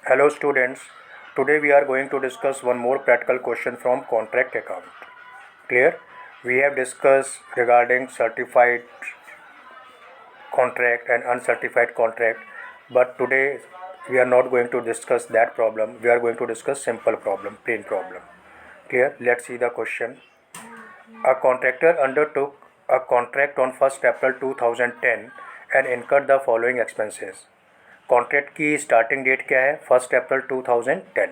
Hello students, today we are going to discuss one more practical question from contract account. Clear? We have discussed regarding certified contract and uncertified contract, but today we are not going to discuss that problem. We are going to discuss simple problem, plain problem. Clear? Let's see the question. A contractor undertook a contract on 1st April 2010 and incurred the following expenses. Contract की starting date क्या है? 1 अप्रैल 2010.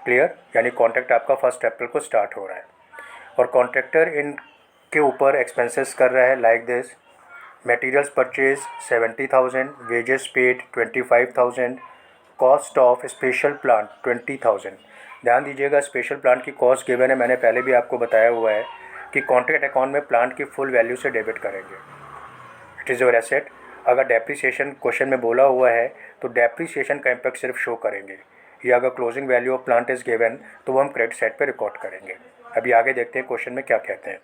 Clear? यानी contract आपका 1 अप्रैल को start हो रहा है और कॉन्ट्रैक्टर इन के ऊपर एक्सपेंसेस कर रहा है like this. Materials purchase 70,000, wages paid 25,000, cost of special plant 20,000. ध्यान दीजिएगा, स्पेशल प्लांट की कॉस्ट गिवन है, मैंने पहले भी आपको बताया हुआ है कि कॉन्ट्रैक्ट अकाउंट में प्लांट की फुल वैल्यू से डेबिट करेंगे. It is your asset. अगर डेप्रिसिएशन क्वेश्चन में बोला हुआ है तो डेप्रिसिएशन का इम्पैक्ट सिर्फ शो करेंगे, या अगर closing value of plant is given तो वो हम क्रेडिट साइड पे रिकॉर्ड करेंगे. अभी आगे देखते हैं क्वेश्चन में क्या कहते हैं.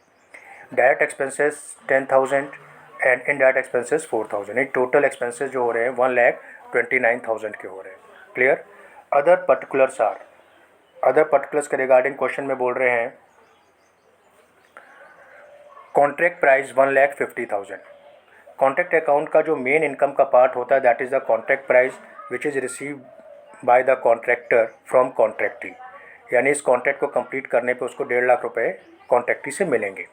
Direct expenses 10,000 and indirect expenses 4,000. एक टोटल एक्सपेंसेस जो हो रहे हैं 1,29,000 के हो रहे हैं. क्लियर? अदर पर्टिकुलर्स के रिगार्डिंग क्वेश्चन में बोल रहे हैं कॉन्ट्रैक्ट प्राइस 1,50,000. कॉन्ट्रैक्ट अकाउंट का जो मेन इनकम का पार्ट होता है that is the contract price which is receive by the contractor from contractee. यानी इस कॉन्ट्रैक्ट को कंप्लीट करने पे उसको 1.5 लाख रुपए कॉन्ट्रैक्टी से मिलेंगे.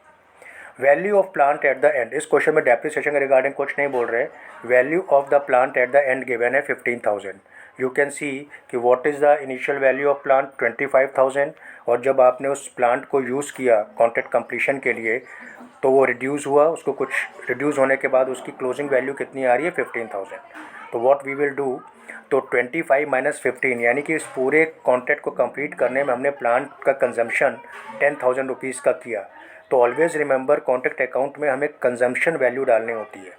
Value of plant at the end. इस क्वेश्चन में डेप्रिसिएशन के रिगार्डिंग कुछ नहीं बोल रहे. Value of the plant at the end given है 15,000. यू कैन सी कि what is the initial value of plant 25,000 और जब आपने उस प्लांट को यूज़ किया कॉन्ट्रैक्ट कंप्लीशन के लिए तो वो रिड्यूस हुआ. उसको कुछ रिड्यूस होने के बाद उसकी क्लोजिंग वैल्यू कितनी आ रही है? 15,000. तो व्हाट वी विल डू, तो 25 माइनस 15 यानी कि इस पूरे कॉन्ट्रैक्ट को कंप्लीट करने में हमने प्लांट का कंजम्पशन 10,000 रुपीज़ का किया. तो ऑलवेज़ रिमेंबर कॉन्ट्रैक्ट अकाउंट में हमें कंजम्पशन वैल्यू डालनी होती है.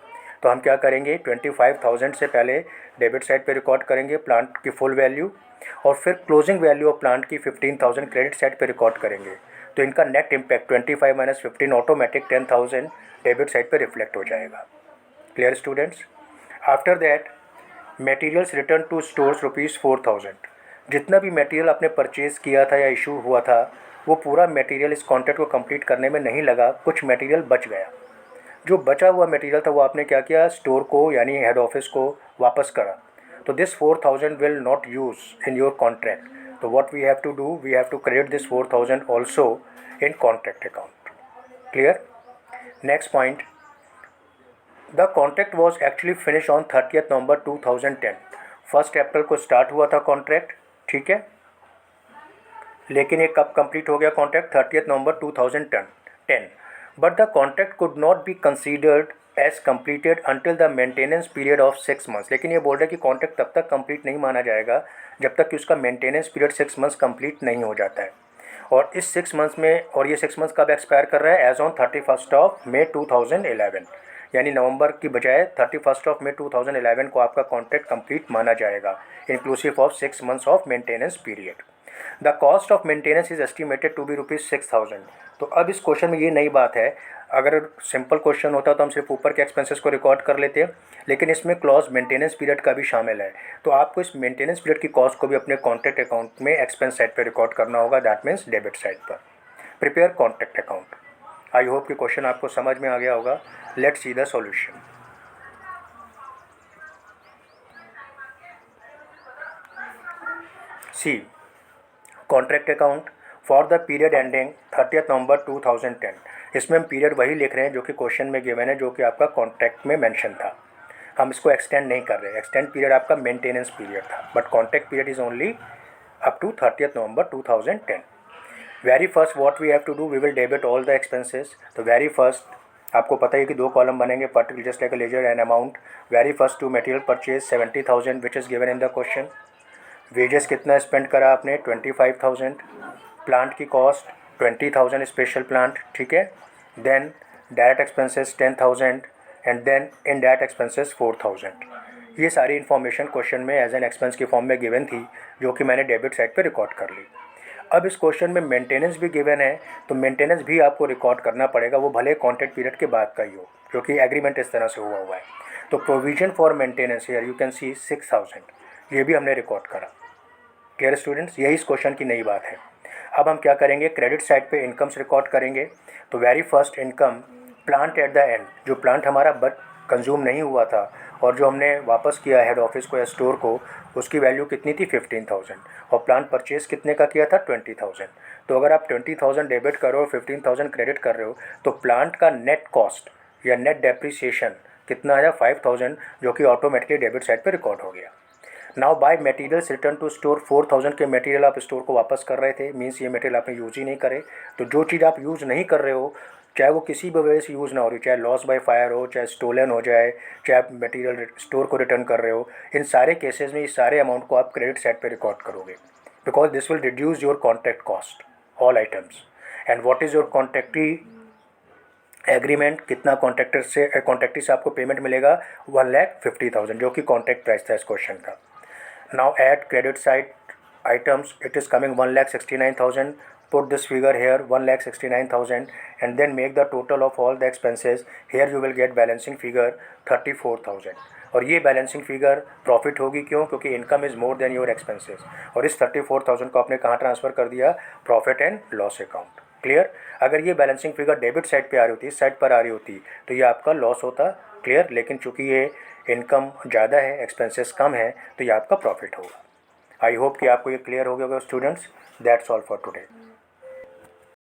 तो हम क्या करेंगे, 25,000 से पहले डेबिट साइड पे रिकॉर्ड करेंगे प्लांट की फुल वैल्यू और फिर क्लोजिंग वैल्यू ऑफ प्लांट की 15,000 क्रेडिट साइड पे रिकॉर्ड करेंगे. तो इनका net impact 25 minus 15 automatic 10,000 debit side पे रिफ्लेक्ट हो जाएगा. Clear students? After that materials return to stores ₹4,000. जितना भी मटेरियल आपने परचेज़ किया था या इशू हुआ था वो पूरा मटेरियल इस कॉन्ट्रैक्ट को कंप्लीट करने में नहीं लगा. कुछ मटेरियल बच गया. जो बचा हुआ मटेरियल था वो आपने क्या किया, स्टोर को यानी हेड ऑफिस को वापस करा. तो this 4,000 will not use in your contract. तो what we have to do, we have to credit this 4,000 also in contract account. Clear? Next point, the contract was actually finish on 30 November 2010. 1 अप्रैल को start हुआ था contract, ठीक है, लेकिन ये कब कंप्लीट हो गया contract? 30 November 2010. But the contract could not be considered as completed until the maintenance period of 6 months. लेकिन ये बोल रहे हैं कि कॉन्ट्रैक्ट तब तक कंप्लीट नहीं माना जाएगा जब तक कि उसका मेंटेनेंस पीरियड 6 मंथ्स कंप्लीट नहीं हो जाता है. और इस 6 मंथ्स में, और ये 6 मंथ्स कब एक्सपायर कर रहा है? एज ऑन 31 मई 2011. यानी नवंबर की बजाय 31 मई 2011 को आपका कॉन्ट्रैक्ट कंप्लीट माना जाएगा inclusive of 6 months of maintenance period. The cost of maintenance is estimated to be ₹6,000. तो अब इस क्वेश्चन में ये नई बात है. अगर सिंपल क्वेश्चन होता तो हम सिर्फ ऊपर के एक्सपेंसेस को रिकॉर्ड कर लेते हैं, लेकिन इसमें क्लॉज मेंटेनेंस पीरियड का भी शामिल है. तो आपको इस मेंटेनेंस पीरियड की कॉस्ट को भी अपने कॉन्ट्रैक्ट अकाउंट में एक्सपेंस साइड पर रिकॉर्ड करना होगा. दैट मीन्स डेबिट साइड पर. Prepare contract account. I hope कि क्वेश्चन आपको समझ में आ गया होगा. Let's see the solution. See contract account for the period ending 30 November 2010. इसमें हम पीरियड वही लिख रहे हैं जो कि क्वेश्चन में गिवन है, जो कि आपका कॉन्ट्रैक्ट में मेंशन था. हम इसको एक्सटेंड नहीं कर रहे. एक्सटेंड पीरियड आपका मेंटेनेंस पीरियड था, but contract period is only up to 30 November 2010. Very first what we have to do, we will debit all the expenses. तो वेरी फर्स्ट आपको पता है कि 2 कॉलम बनेंगे, particular just like a ledger and amount. Very first to material purchase 70,000 which is given in the question. Wages कितना spend करा आपने? 25,000. Plant की कॉस्ट 20,000 स्पेशल प्लांट, ठीक है. Then direct expenses 10,000 and then indirect expenses 4,000. ये सारी information question में as an expense की फॉर्म में गिवन थी, जो कि मैंने डेबिट साइड पे रिकॉर्ड कर ली. अब इस क्वेश्चन में मेंटेनेंस भी गिवन है, तो मेंटेनेंस भी आपको रिकॉर्ड करना पड़ेगा, वो भले कॉन्ट्रैक्ट पीरियड के बाद का ही हो, क्योंकि एग्रीमेंट इस तरह से हुआ है. तो provision for maintenance here you can see 6,000, ये भी हमने रिकॉर्ड करा. क्लियर स्टूडेंट्स, यही इस क्वेश्चन की नई बात है। अब हम क्या करेंगे, क्रेडिट साइड पे इनकम्स रिकॉर्ड करेंगे। तो very first income plant at the end, जो प्लांट हमारा बट कंज्यूम नहीं हुआ था और जो हमने वापस किया हेड ऑफिस को या स्टोर को, उसकी वैल्यू कितनी थी 15,000, और प्लांट परचेज कितने का किया था 20,000। तो अगर आप 20,000 डेबिट कर रहे हो 15,000 क्रेडिट कर रहे हो, तो प्लांट का नेट कॉस्ट या नेट डेप्रिसिएशन कितना आया 5,000, जो कि ऑटोमेटिकली डेबिट साइड पे रिकॉर्ड हो गया। Now by materials return to store, 4,000 के मटेरियल आप स्टोर को वापस कर रहे थे, मीन्स ये मटेरियल आपने यूज ही नहीं करे। तो जो चीज़ आप यूज़ नहीं कर रहे हो, चाहे वो किसी भी वजह से यूज़ ना हो रही, चाहे लॉस बाय फायर हो, चाहे स्टोलन हो जाए, चाहे आप मटेरियल स्टोर को रिटर्न कर रहे हो, इन सारे केसेस में इस सारे अमाउंट को आप क्रेडिट साइड पे रिकॉर्ड करोगे, because this will reduce your contract cost all items. And what is your contractee agreement, कितना कॉन्ट्रैक्टी से आपको पेमेंट मिलेगा 1,50,000, जो कि कॉन्ट्रैक्ट प्राइस था इस क्वेश्चन का। Now add credit side items, it is coming 1,69,000. Put this figure here 1,69,000 and then make the total of all the expenses. Here you will get balancing figure 34,000, और ये balancing figure profit होगी, क्यों? क्योंकि income is more than your expenses, और इस 34,000 को आपने कहाँ ट्रांसफ़र कर दिया, profit and loss account. Clear? अगर ये बैलेंसिंग फिगर डेबिट साइड पे आ रही होती, इस साइड पर आ रही होती, तो ये आपका लॉस होता। क्लियर? लेकिन चूंकि ये इनकम ज़्यादा है, एक्सपेंसेस कम है, तो ये आपका प्रॉफिट होगा। आई होप कि आपको ये क्लियर हो गया होगा students. That's all for today.